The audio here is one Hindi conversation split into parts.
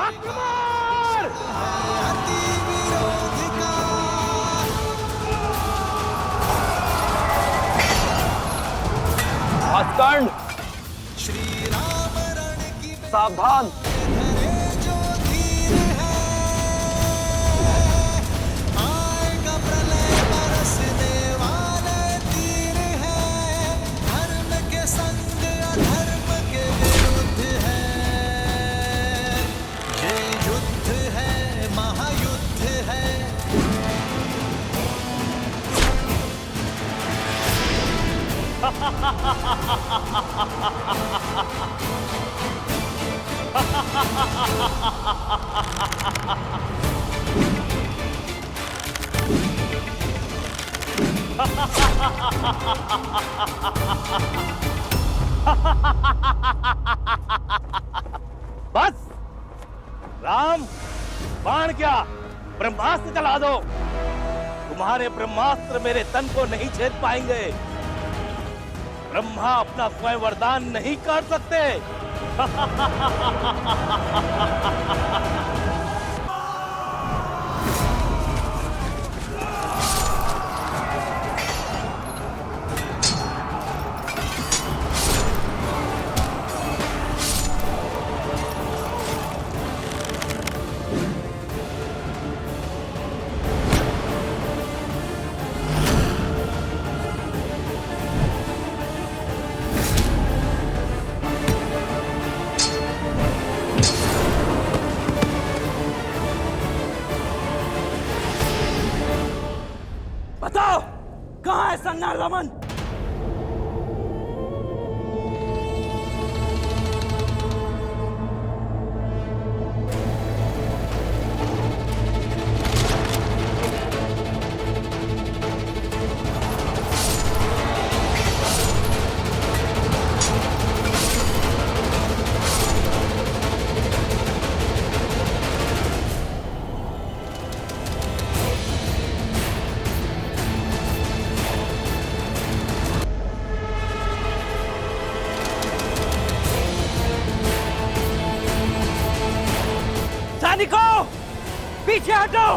आक्रमण! भास्कंड, सावधान! बस राम, बाण क्या, ब्रह्मास्त्र चला दो। तुम्हारे ब्रह्मास्त्र मेरे तन को नहीं छेद पाएंगे। ब्रह्मा अपना स्वयं वरदान नहीं कर सकते। बताओ, कहां है सन्नार रमन? सैनिकों, पीछे हटो।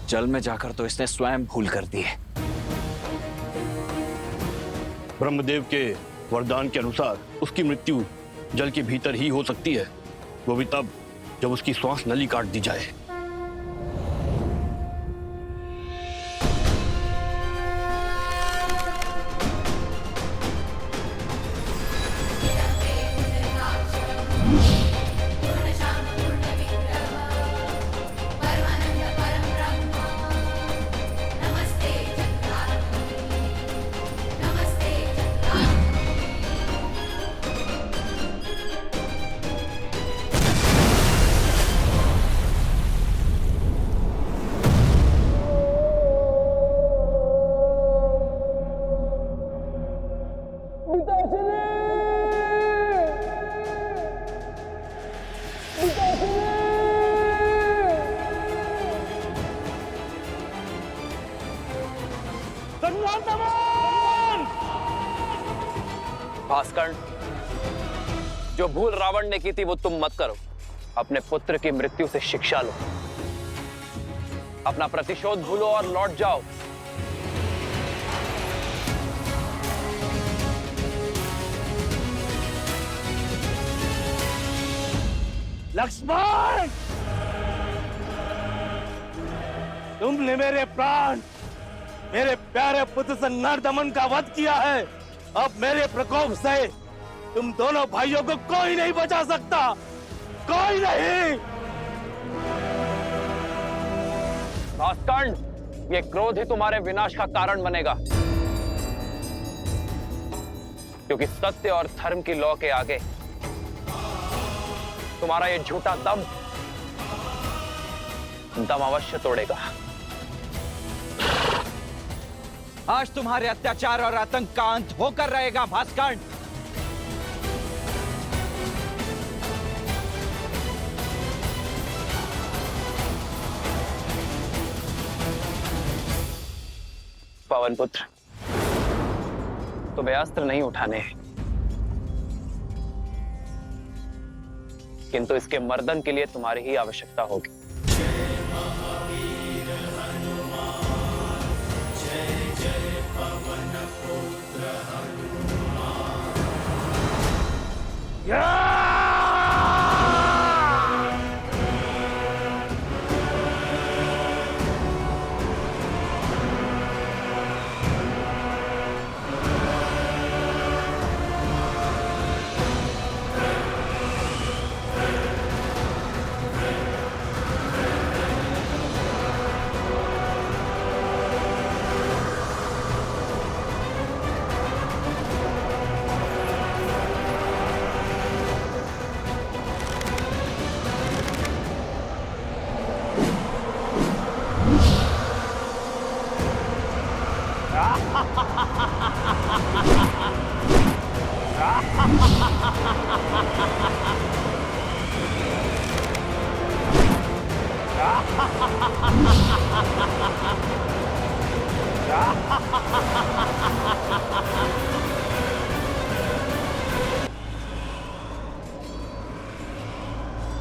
जल में जाकर तो इसने स्वयं भूल कर दी है। ब्रह्मदेव के वरदान के अनुसार उसकी मृत्यु जल के भीतर ही हो सकती है, वो भी तब जब उसकी श्वास नली काट दी जाए। सन्नाट दमन! भास्कर्ण, जो भूल रावण ने की थी वो तुम मत करो। अपने पुत्र की मृत्यु से शिक्षा लो, अपना प्रतिशोध भूलो और लौट जाओ। लक्ष्मण, तुमने मेरे प्राण, मेरे प्यारे पुत्र से नरदमन का वध किया है। अब मेरे प्रकोप से तुम दोनों भाइयों को कोई नहीं बचा सकता, कोई नहीं। भास्कर्ण, ये क्रोध ही तुम्हारे विनाश का कारण बनेगा, क्योंकि सत्य और धर्म की लौ के आगे तुम्हारा ये झूठा दम अवश्य तोड़ेगा। आज तुम्हारे अत्याचार और आतंक का अंत होकर रहेगा भास्कर्ण। पवन पुत्र, तुम्हें अस्त्र नहीं उठाने हैं, किंतु इसके मर्दन के लिए तुम्हारी ही आवश्यकता होगी।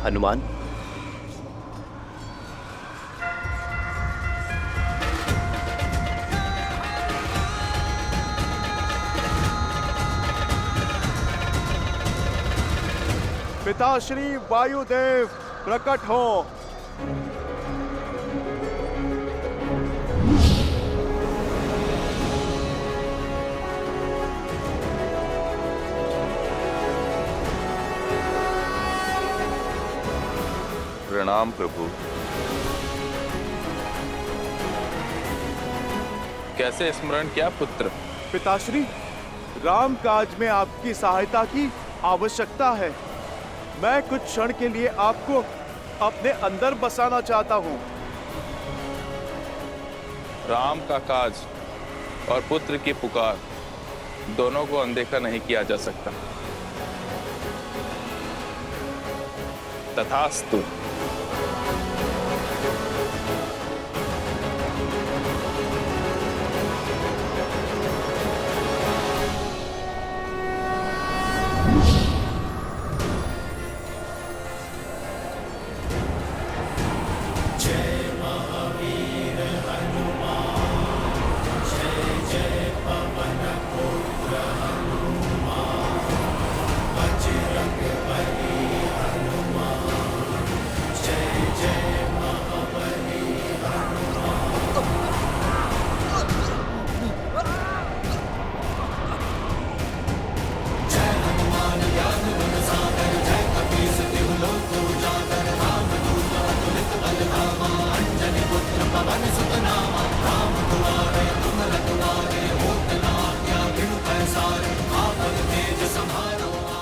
हनुमान, पिताश्री वायुदेव प्रकट हो। प्रणाम प्रभु। कैसे स्मरण किया पुत्र? पिताश्री, राम काज में आपकी सहायता की आवश्यकता है। मैं कुछ क्षण के लिए आपको अपने अंदर बसाना चाहता हूँ। राम का काज और पुत्र की पुकार दोनों को अनदेखा नहीं किया जा सकता। तथास्तु।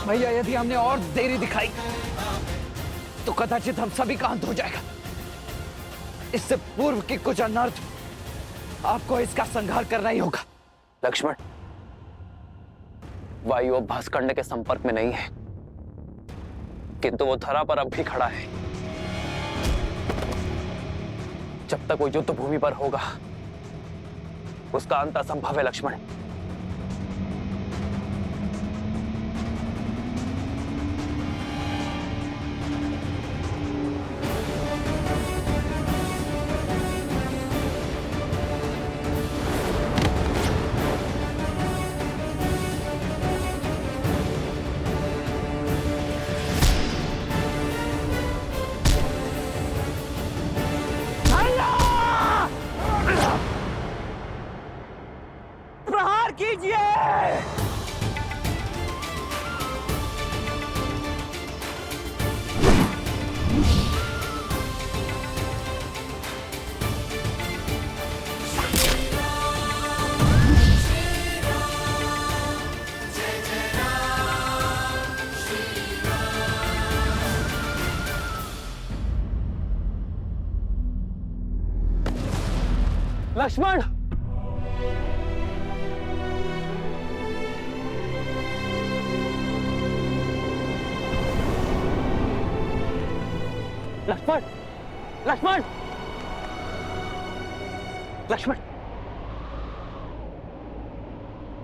भैया, यदि हमने और देरी दिखाई तो कदाचित हम सभी का अंत हो जाएगा। इससे पूर्व की कुछ अनर्थ आपको इसका संहार करना ही होगा। लक्ष्मण, वायु अब भास्कर्ण के संपर्क में नहीं है, किंतु वो धरा पर अब भी खड़ा है। जब तक वो युद्ध भूमि पर होगा उसका अंत असंभव है। लक्ष्मण, कीजिए। लक्ष्मण, लक्ष्मण, लक्ष्मण, लक्ष्मण,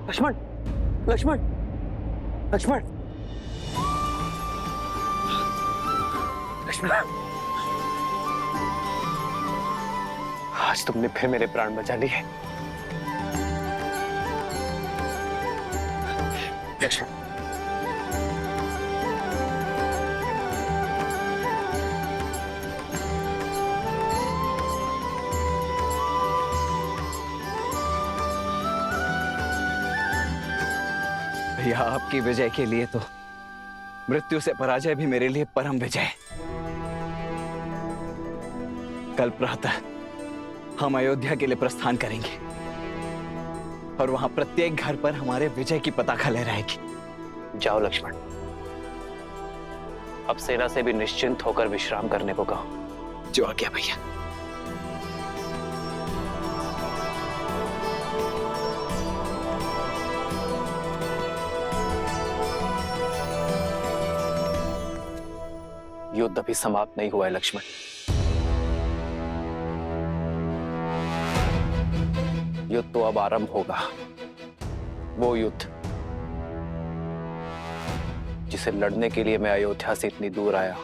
लक्ष्मण, लक्ष्मण, लक्ष्मण, लक्ष्मण, आज तुमने फिर मेरे प्राण बचा लिए। लक्ष्मण, भैया, आपकी विजय के लिए तो मृत्यु से पराजय भी मेरे लिए परम विजय है। कल प्रातः हम अयोध्या के लिए प्रस्थान करेंगे और वहां प्रत्येक घर पर हमारे विजय की पताका लहराएगी। जाओ लक्ष्मण, अब सेना से भी निश्चिंत होकर विश्राम करने को कहो। जो आज्ञा भैया। युद्ध अभी समाप्त नहीं हुआ है लक्ष्मण। युद्ध तो अब आरंभ होगा, वो युद्ध जिसे लड़ने के लिए मैं अयोध्या से इतनी दूर आया।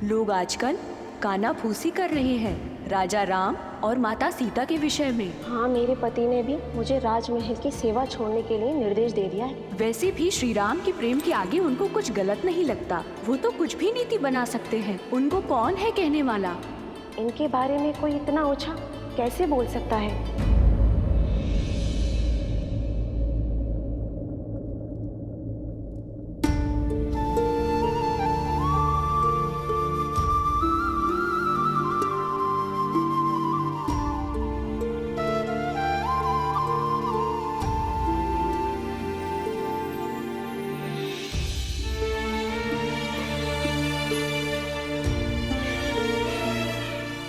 लोग आजकल कानाफूसी कर रहे हैं राजा राम और माता सीता के विषय में। हाँ, मेरे पति ने भी मुझे राजमहल की सेवा छोड़ने के लिए निर्देश दे दिया है। वैसे भी श्री राम के प्रेम के आगे उनको कुछ गलत नहीं लगता। वो तो कुछ भी नीति बना सकते हैं। उनको कौन है कहने वाला? इनके बारे में कोई इतना ऊंचा कैसे बोल सकता है?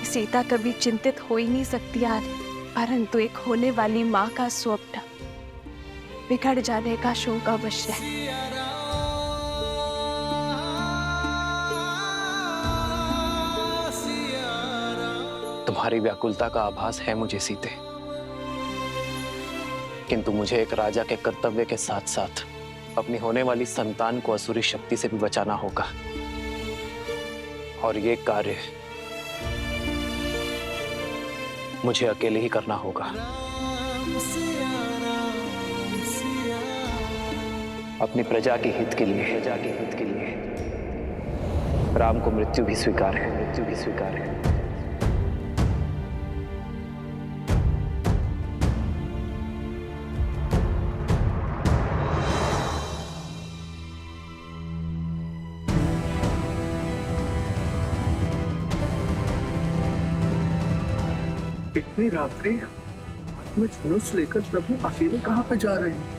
सीता कभी चिंतित हो ही नहीं सकती यार, परंतु एक होने वाली माँ का स्वप्न बिगड़ जाने का शोक अवश्य है। तुम्हारी व्याकुलता का आभास है मुझे सीते, किंतु मुझे एक राजा के कर्तव्य के साथ साथ अपनी होने वाली संतान को असुरी शक्ति से भी बचाना होगा, और ये कार्य मुझे अकेले ही करना होगा। अपनी प्रजा के हित के लिए, राम को मृत्यु भी स्वीकार है। इतनी रात्रि में धनुष लेकर प्रभु अकेले कहाँ पे जा रहे हैं?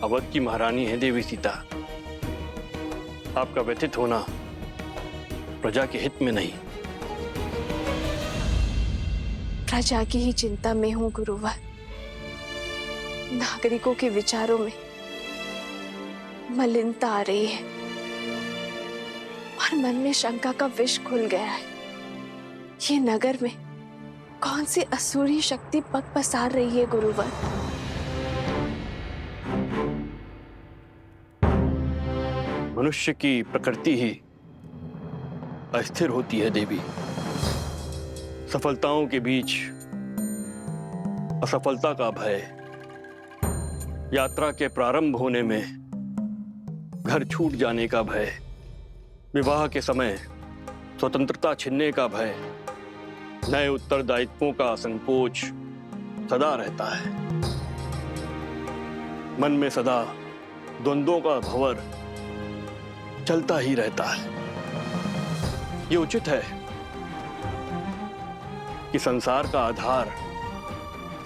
अवध की महारानी है देवी सीता। आपका व्यथित होना प्रजा के हित में नहीं। प्रजा की ही चिंता में हूं गुरुवर। नागरिकों के विचारों में मलिनता आ रही है और मन में शंका का विष घुल गया है। ये नगर में कौन सी असुरी शक्ति पग पसार रही है गुरुवर? मनुष्य की प्रकृति ही अस्थिर होती है देवी। सफलताओं के बीच असफलता का भय, यात्रा के प्रारंभ होने में घर छूट जाने का भय, विवाह के समय स्वतंत्रता छिनने का भय, नए उत्तरदायित्वों का संकोच सदा रहता है। मन में सदा द्वंद्वों का भंवर चलता ही रहता है। ये उचित है कि संसार का आधार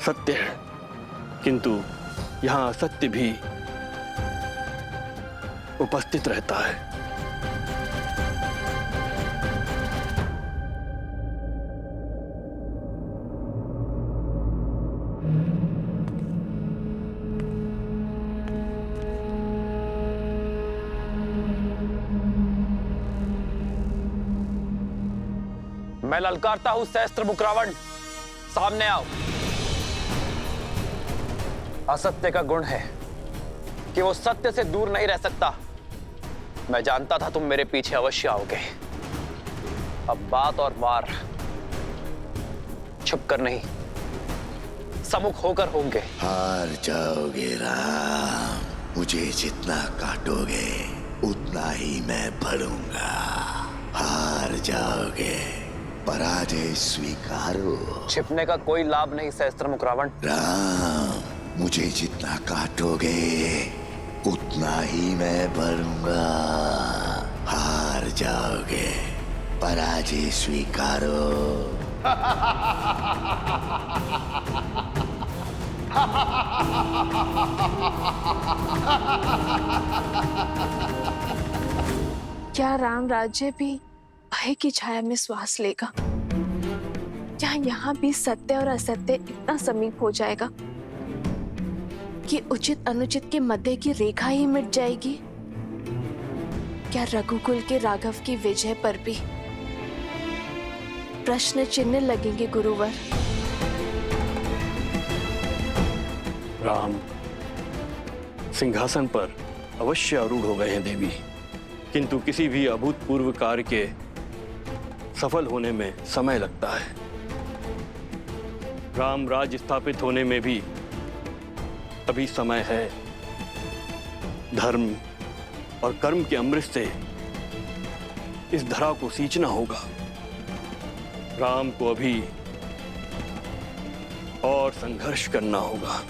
सत्य है, किंतु यहां असत्य भी उपस्थित रहता है। मैं ललकारता हूं सहस्त्रमुख रावण, सामने आओ। असत्य का गुण है कि वो सत्य से दूर नहीं रह सकता। मैं जानता था तुम मेरे पीछे अवश्य आओगे। अब बात और वार छुप कर नहीं, सम्मुख होकर होंगे। हार जाओगे राम, मुझे जितना काटोगे उतना ही मैं बढ़ूंगा। हार जाओगे, पराजय स्वीकारो। छिपने का कोई लाभ नहीं सहस्त्रमुख रावण। राम, मुझे जितना काटोगे उतना ही मैं बढ़ूंगा। हार जाओगे, पराजय स्वीकारो। क्या राम राज्य भी भय की छाया में श्वास लेगा? क्या यहाँ भी सत्य और असत्य इतना समीप हो जाएगा कि उचित अनुचित के मध्य की रेखा ही मिट जाएगी? क्या रघुकुल के राघव की विजय पर भी प्रश्न चिन्ह लगेंगे गुरुवर? राम सिंहासन पर अवश्य आरूढ़ हो गए हैं देवी, किंतु किसी भी अभूतपूर्व कार्य के सफल होने में समय लगता है। राम राज्य स्थापित होने में भी अभी समय है। धर्म और कर्म के अमृत से इस धरा को सींचना होगा। राम को अभी और संघर्ष करना होगा।